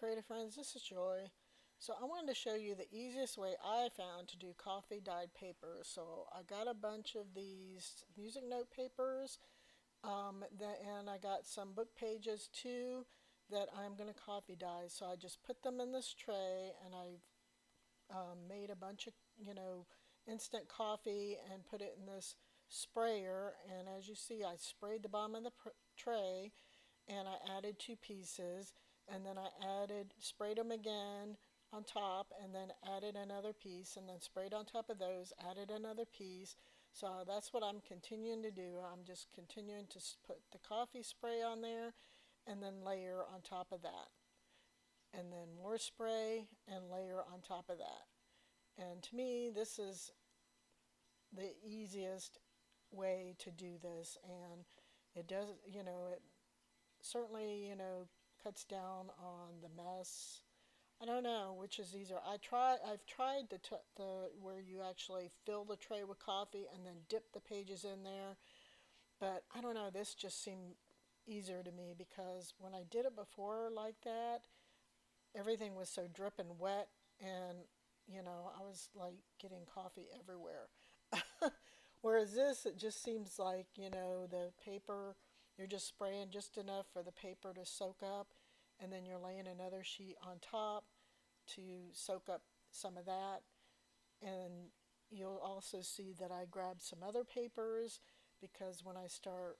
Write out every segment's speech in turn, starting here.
creative friends, this is Joy. So I wanted to show you the easiest way I found to do coffee dyed papers. So I got a bunch of these music note papers, and I got some book pages too that I'm going to coffee dye. So I just put them in this tray, and I made a bunch of, instant coffee and put it in this sprayer. And as you see, I sprayed the bottom of the tray, and I added two pieces, and then I added, sprayed them again on top, and then added another piece, and then sprayed on top of those, added another piece. So that's what I'm continuing to do. I'm just continuing to put the coffee spray on there and then layer on top of that, and then more spray and layer on top of that. And to me, this is the easiest way to do this, and it does, it certainly, cuts down on the mess. I don't know which is easier. I've tried the where you actually fill the tray with coffee and then dip the pages in there, but I don't know, this just seemed easier to me because when I did it before like that, everything was so dripping wet, and I was like getting coffee everywhere. Whereas this, it just seems like, the paper, you're just spraying just enough for the paper to soak up, and then you're laying another sheet on top to soak up some of that. And you'll also see that I grabbed some other papers because when I start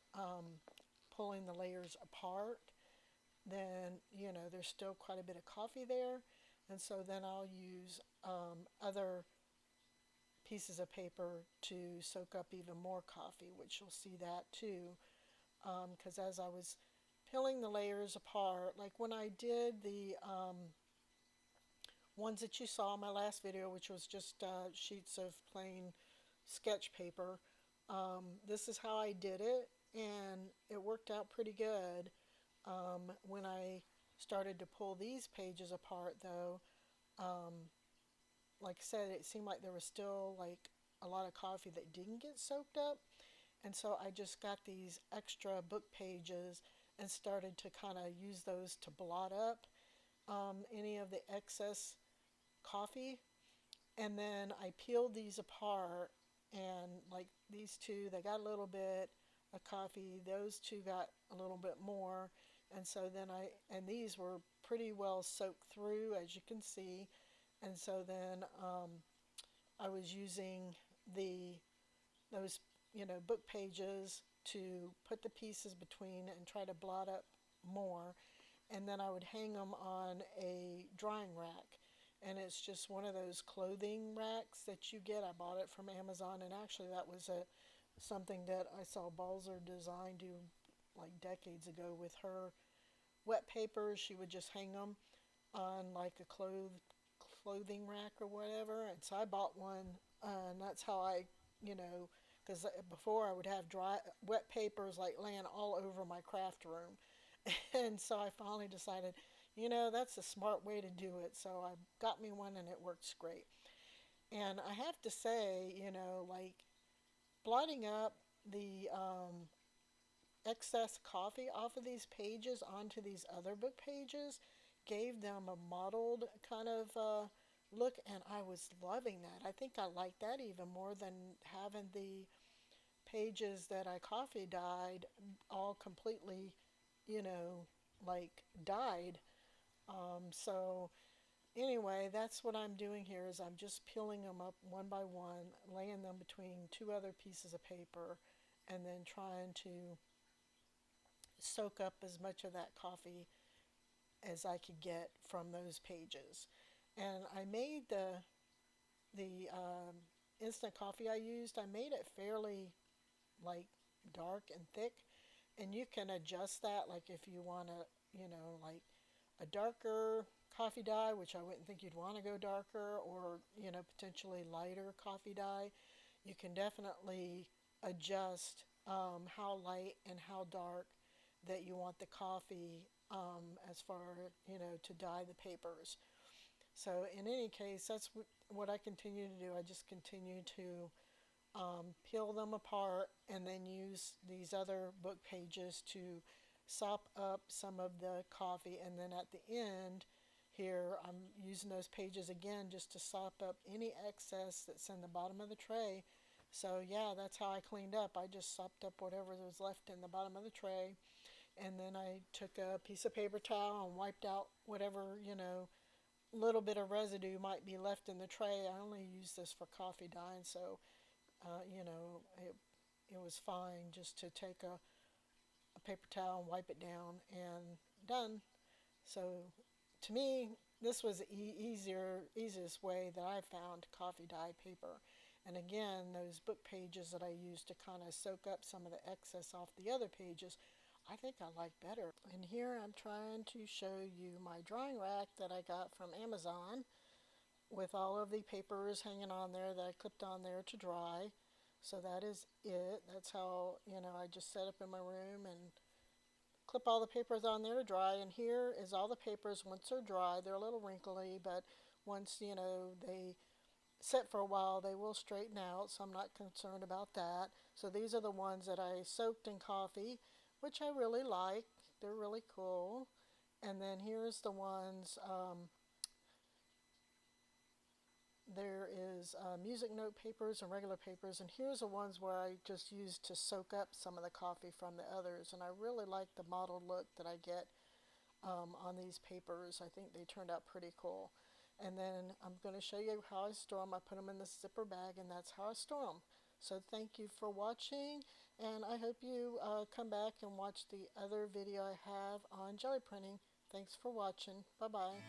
pulling the layers apart, then, there's still quite a bit of coffee there. And so then I'll use other pieces of paper to soak up even more coffee, which you'll see that too. Because as I was peeling the layers apart, like when I did the ones that you saw in my last video, which was just sheets of plain sketch paper, this is how I did it, and it worked out pretty good. When I started to pull these pages apart, though, like I said, it seemed like there was still like a lot of coffee that didn't get soaked up. And so I just got these extra book pages and started to kind of use those to blot up any of the excess coffee. And then I peeled these apart, and like these two, they got a little bit of coffee. Those two got a little bit more. And so then and these were pretty well soaked through, as you can see. And so then I was using those book pages to put the pieces between and try to blot up more, and then I would hang them on a drying rack. And it's just one of those clothing racks that you get. I bought it from Amazon, and actually that was something that I saw Balzer Design do like decades ago with her wet papers. She would just hang them on like a clothing rack or whatever. And so I bought one, and that's how because before I would have wet papers like laying all over my craft room. And so I finally decided, that's a smart way to do it. So I got me one, and it works great. And I have to say, like blotting up the excess coffee off of these pages onto these other book pages gave them a mottled kind of look, and I was loving that. I think I like that even more than having the pages that I coffee dyed all completely, like dyed. So anyway, that's what I'm doing here is I'm just peeling them up one by one, laying them between two other pieces of paper, and then trying to soak up as much of that coffee as I could get from those pages. And I made the instant coffee I used. I made it fairly like dark and thick, and you can adjust that. Like if you want to, like a darker coffee dye, which I wouldn't think you'd want to go darker, or potentially lighter coffee dye, you can definitely adjust how light and how dark that you want the coffee as far to dye the papers. So in any case, that's what I continue to do. I just continue to peel them apart and then use these other book pages to sop up some of the coffee, and then at the end here I'm using those pages again just to sop up any excess that's in the bottom of the tray. So yeah, that's how I cleaned up. I just sopped up whatever was left in the bottom of the tray, and then I took a piece of paper towel and wiped out whatever, little bit of residue might be left in the tray. I only use this for coffee dye, so it was fine just to take a paper towel and wipe it down and done. So to me, this was the easiest way that I found coffee dye paper. And again, those book pages that I used to kind of soak up some of the excess off the other pages, I think I like better. And here I'm trying to show you my drying rack that I got from Amazon with all of the papers hanging on there that I clipped on there to dry. So that is it. That's how, I just set up in my room and clip all the papers on there to dry. And here is all the papers once they're dry. They're a little wrinkly, but once, they set for a while, they will straighten out, so I'm not concerned about that. So these are the ones that I soaked in coffee, which I really like. They're really cool. And then here's the ones, there is music note papers and regular papers, and here's the ones where I just used to soak up some of the coffee from the others, and I really like the mottled look that I get on these papers. I think they turned out pretty cool. And then I'm going to show you how I store them. I put them in this zipper bag, and that's how I store them. So thank you for watching, and I hope you come back and watch the other video I have on jelly printing. Thanks for watching. Bye-bye.